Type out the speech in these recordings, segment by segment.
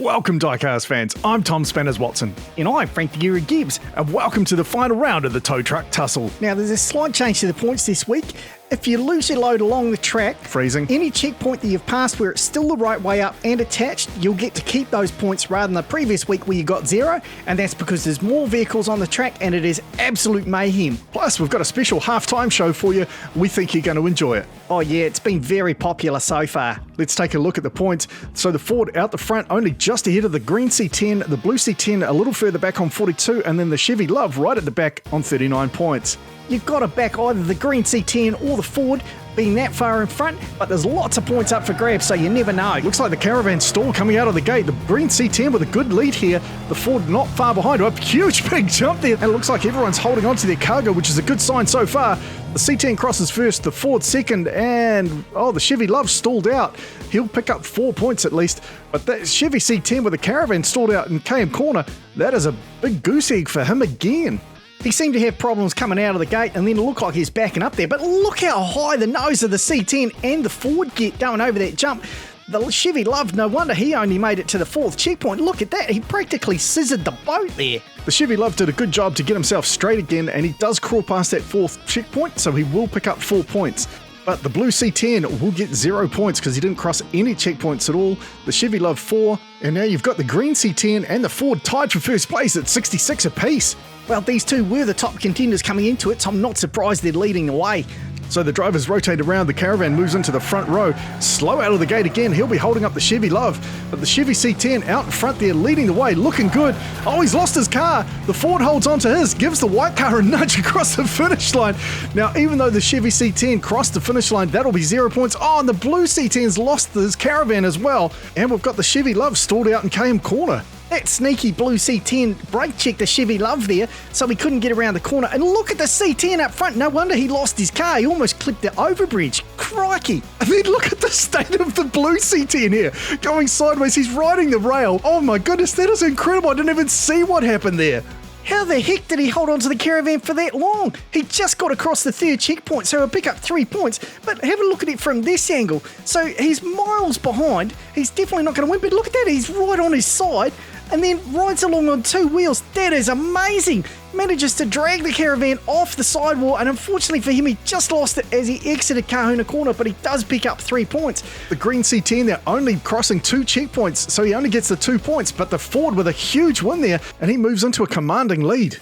Welcome diecast fans, I'm Tom Spanners Watson. And I'm Frank Figueroa Gibbs. And welcome to the final round of the tow truck tussle. Now there's a slight change to the points this week. If you lose your load along the track, freezing, any checkpoint that you've passed where it's still the right way up and attached, you'll get to keep those points rather than the previous week where you got 0, and that's because there's more vehicles on the track and it is absolute mayhem. Plus, we've got a special halftime show for you. We think you're going to enjoy it. Oh yeah, it's been very popular so far. Let's take a look at the points. So the Ford out the front, only just ahead of the green C10, the blue C10 a little further back on 42, and then the Chevy Love right at the back on 39 points. You've got to back either the green C10 or the Ford being that far in front, but there's lots of points up for grabs, so you never know. Looks like the caravan stall coming out of the gate. The green C10 with a good lead here. The Ford not far behind. A huge big jump there. And it looks like everyone's holding on to their cargo, which is a good sign so far. The C10 crosses first, the Ford second, and the Chevy Love stalled out. He'll pick up 4 points at least. But that Chevy C10 with the caravan stalled out in KM corner, that is a big goose egg for him again. He seemed to have problems coming out of the gate and then it looked like he's backing up there. But look how high the nose of the C10 and the Ford get going over that jump. The Chevy Love, no wonder he only made it to the 4th checkpoint. Look at that, he practically scissored the boat there. The Chevy Love did a good job to get himself straight again, and he does crawl past that 4th checkpoint, so he will pick up 4 points. But the blue C10 will get 0 points because he didn't cross any checkpoints at all. The Chevy Love 4, and now you've got the green C10 and the Ford tied for first place at 66 apiece. Well, these two were the top contenders coming into it, so I'm not surprised they're leading the way. So the drivers rotate around, the caravan moves into the front row. Slow out of the gate again, he'll be holding up the Chevy Love. But the Chevy C10 out in front there, leading the way, looking good. Oh, he's lost his car. The Ford holds onto his, gives the white car a nudge across the finish line. Now, even though the Chevy C10 crossed the finish line, that'll be 0 points. Oh, and the blue C10's lost his caravan as well. And we've got the Chevy Love stalled out in KM corner. That sneaky blue C10 brake checked the Chevy Love there, so he couldn't get around the corner. And look at the C10 up front. No wonder he lost his car. He almost clipped the overbridge. Crikey. And then look at the state of the blue C10 here. Going sideways, he's riding the rail. Oh my goodness, that is incredible. I didn't even see what happened there. How the heck did he hold on to the caravan for that long? He just got across the 3rd checkpoint, so he'll pick up 3 points. But have a look at it from this angle. So he's miles behind. He's definitely not going to win, but look at that. He's right on his side and then rides along on 2 wheels. That is amazing. Manages to drag the caravan off the sidewall, and unfortunately for him, he just lost it as he exited Kahuna Corner, but he does pick up 3 points. The green C10, they're only crossing 2 checkpoints, so he only gets the 2 points, but the Ford with a huge win there, and he moves into a commanding lead.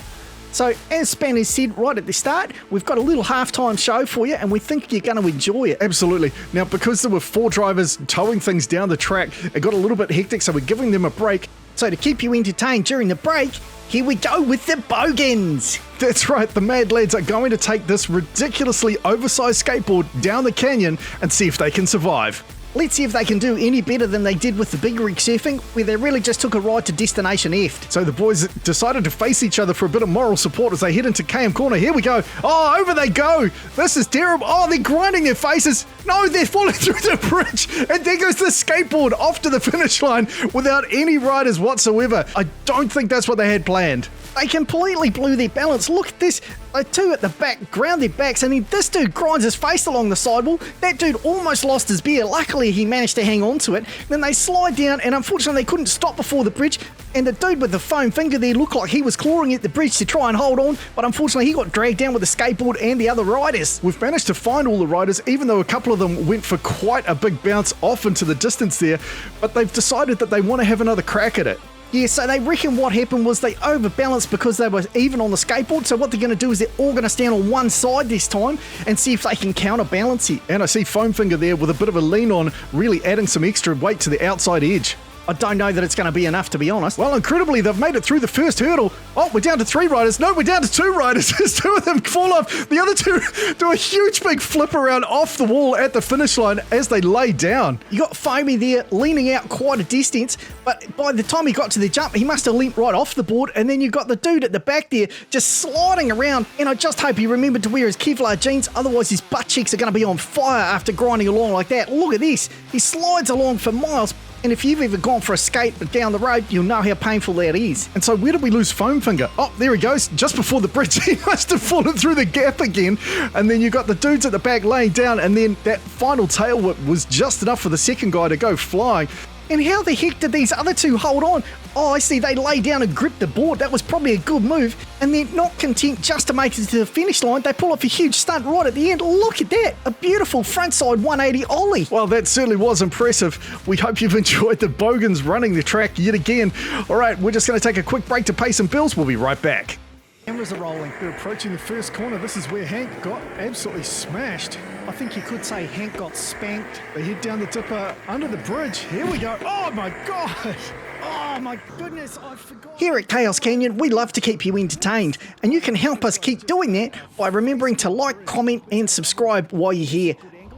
So, as Spanners said right at the start, we've got a little halftime show for you, and we think you're going to enjoy it. Absolutely. Now, because there were 4 drivers towing things down the track, it got a little bit hectic, so we're giving them a break. So to keep you entertained during the break, here we go with the Bogans. That's right, the Mad Lads are going to take this ridiculously oversized skateboard down the canyon and see if they can survive. Let's see if they can do any better than they did with the big rig surfing, where they really just took a ride to Destination F. So the boys decided to face each other for a bit of moral support as they head into KM corner. Here we go. Oh, over they go. This is terrible. Oh, they're grinding their faces. No, they're falling through the bridge. And there goes the skateboard off to the finish line without any riders whatsoever. I don't think that's what they had planned. They completely blew their balance. Look at this. The two at the back ground their backs, and then this dude grinds his face along the sidewall. That dude almost lost his beer. Luckily, he managed to hang on to it. Then they slide down, and unfortunately, they couldn't stop before the bridge. And the dude with the foam finger there looked like he was clawing at the bridge to try and hold on, but unfortunately, he got dragged down with the skateboard and the other riders. We've managed to find all the riders, even though a couple of them went for quite a big bounce off into the distance there, but they've decided that they want to have another crack at it. Yeah, so they reckon what happened was they overbalanced because they were even on the skateboard. So what they're going to do is they're all going to stand on one side this time and see if they can counterbalance it. And I see Foam Finger there with a bit of a lean on, really adding some extra weight to the outside edge. I don't know that it's going to be enough, to be honest. Well, incredibly, they've made it through the first hurdle. Oh, we're down to 3 riders. No, we're down to 2 riders. There's 2 of them fall off. The other 2 do a huge big flip around off the wall at the finish line as they lay down. You got Foamy there leaning out quite a distance, but by the time he got to the jump, he must have leaped right off the board. And then you've got the dude at the back there just sliding around. And I just hope he remembered to wear his Kevlar jeans. Otherwise, his butt cheeks are going to be on fire after grinding along like that. Look at this. He slides along for miles. And if you've ever gone for a skate down the road, you'll know how painful that is. And so where did we lose Foam Finger? Oh, there he goes, just before the bridge. He must have fallen through the gap again. And then you got the dudes at the back laying down, and then that final tail whip was just enough for the second guy to go flying. And how the heck did these other two hold on? Oh, I see, they lay down and grip the board. That was probably a good move. And they're not content just to make it to the finish line. They pull off a huge stunt right at the end. Look at that. A beautiful frontside 180 ollie. Well, that certainly was impressive. We hope you've enjoyed the Bogans running the track yet again. All right, we're just going to take a quick break to pay some bills. We'll be right back. Cameras are rolling. We're approaching the first corner. This is where Hank got absolutely smashed. I think you could say Hank got spanked. They head down the dipper under the bridge. Here we go. Oh my God. Oh my goodness, I forgot. Here at Chaos Canyon, we love to keep you entertained, and you can help us keep doing that by remembering to like, comment, and subscribe while you're here.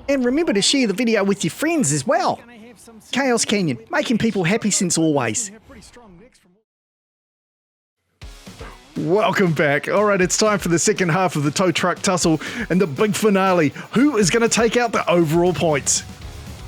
And remember to share the video with your friends as well. Chaos Canyon, making people happy since always. Welcome back. All right, it's time for the second half of the tow truck tussle and the big finale. Who is going to take out the overall points?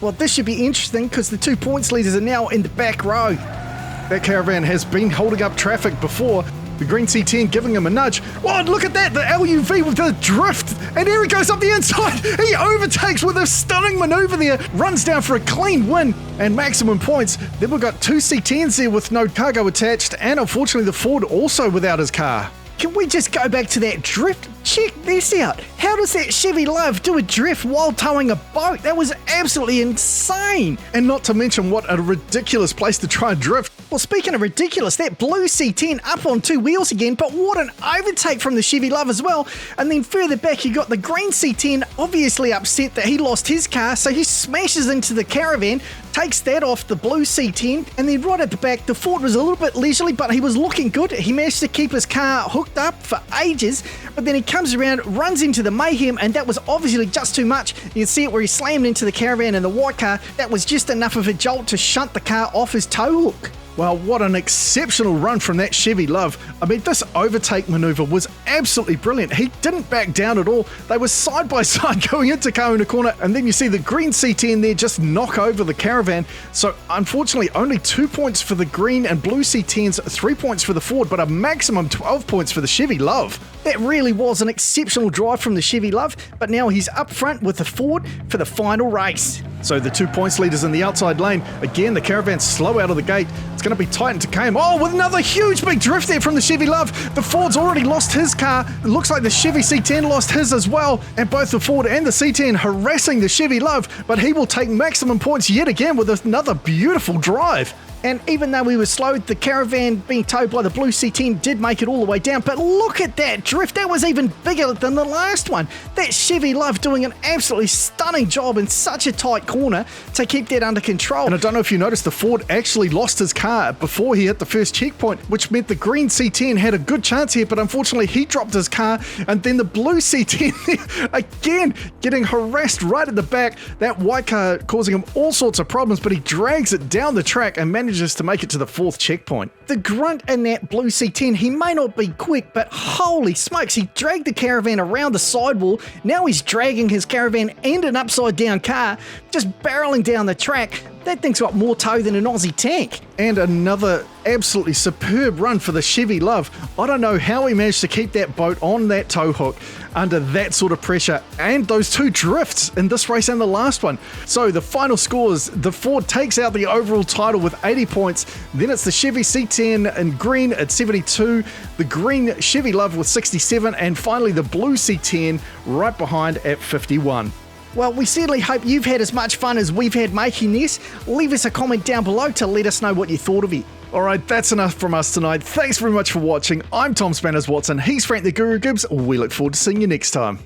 Well, this should be interesting because the 2 points leaders are now in the back row. That caravan has been holding up traffic before. The green C10 giving him a nudge. Oh, look at that, the LUV with the drift. And here he goes up the inside. He overtakes with a stunning maneuver there. Runs down for a clean win and maximum points. Then we've got two C10s there with no cargo attached. And unfortunately, the Ford also without his car. Can we just go back to that drift? Check this out. How does that Chevy Love do a drift while towing a boat? That was absolutely insane. And not to mention what a ridiculous place to try and drift. Well, speaking of ridiculous, that blue C10 up on two wheels again, but what an overtake from the Chevy Love as well. And then further back, you got the green C10 obviously upset that he lost his car, so he smashes into the caravan, takes that off the blue C10, and then right at the back, the Ford was a little bit leisurely, but he was looking good. He managed to keep his car hooked up for ages, but then he comes around, runs into the mayhem, and that was obviously just too much. You can see it where he slammed into the caravan and the white car. That was just enough of a jolt to shunt the car off his tow hook. Well, what an exceptional run from that Chevy Love. I mean, this overtake maneuver was absolutely brilliant. He didn't back down at all. They were side by side going into Kahuna Corner, and then you see the green C10 there just knock over the caravan. So unfortunately, only 2 points for the green and blue C10s, 3 points for the Ford, but a maximum 12 points for the Chevy Love. That really was an exceptional drive from the Chevy Love, but now he's up front with the Ford for the final race. So the 2 points leaders in the outside lane. Again, the caravan's slow out of the gate. It's going to be tight into KM. Oh, with another huge big drift there from the Chevy Love. The Ford's already lost his car. It looks like the Chevy C10 lost his as well. And both the Ford and the C10 harassing the Chevy Love. But he will take maximum points yet again with another beautiful drive. And even though we were slowed, the caravan being towed by the blue C10 did make it all the way down. But look at that drift. That was even bigger than the last one. That Chevy Love doing an absolutely stunning job in such a tight corner to keep that under control. And I don't know if you noticed, the Ford actually lost his car before he hit the first checkpoint, which meant the green C10 had a good chance here, but unfortunately he dropped his car. And then the blue C10 again getting harassed right at the back. That white car causing him all sorts of problems, but he drags it down the track and manages to make it to the fourth checkpoint. The grunt in that blue C10, he may not be quick, but holy smokes, he dragged the caravan around the sidewall. Now he's dragging his caravan and an upside down car, just barreling down the track. That thing's got more tow than an Aussie tank. And another absolutely superb run for the Chevy Love. I don't know how he managed to keep that boat on that tow hook under that sort of pressure and those two drifts in this race and the last one. So the final scores, the Ford takes out the overall title with 80 points. Then it's the Chevy C10 in green at 72, the green Chevy Love with 67, and finally the blue C10 right behind at 51. Well, we certainly hope you've had as much fun as we've had making this. Leave us a comment down below to let us know what you thought of it. All right, that's enough from us tonight. Thanks very much for watching. I'm Tom Spanners Watson. He's Frank the Guru Gibbs. We look forward to seeing you next time.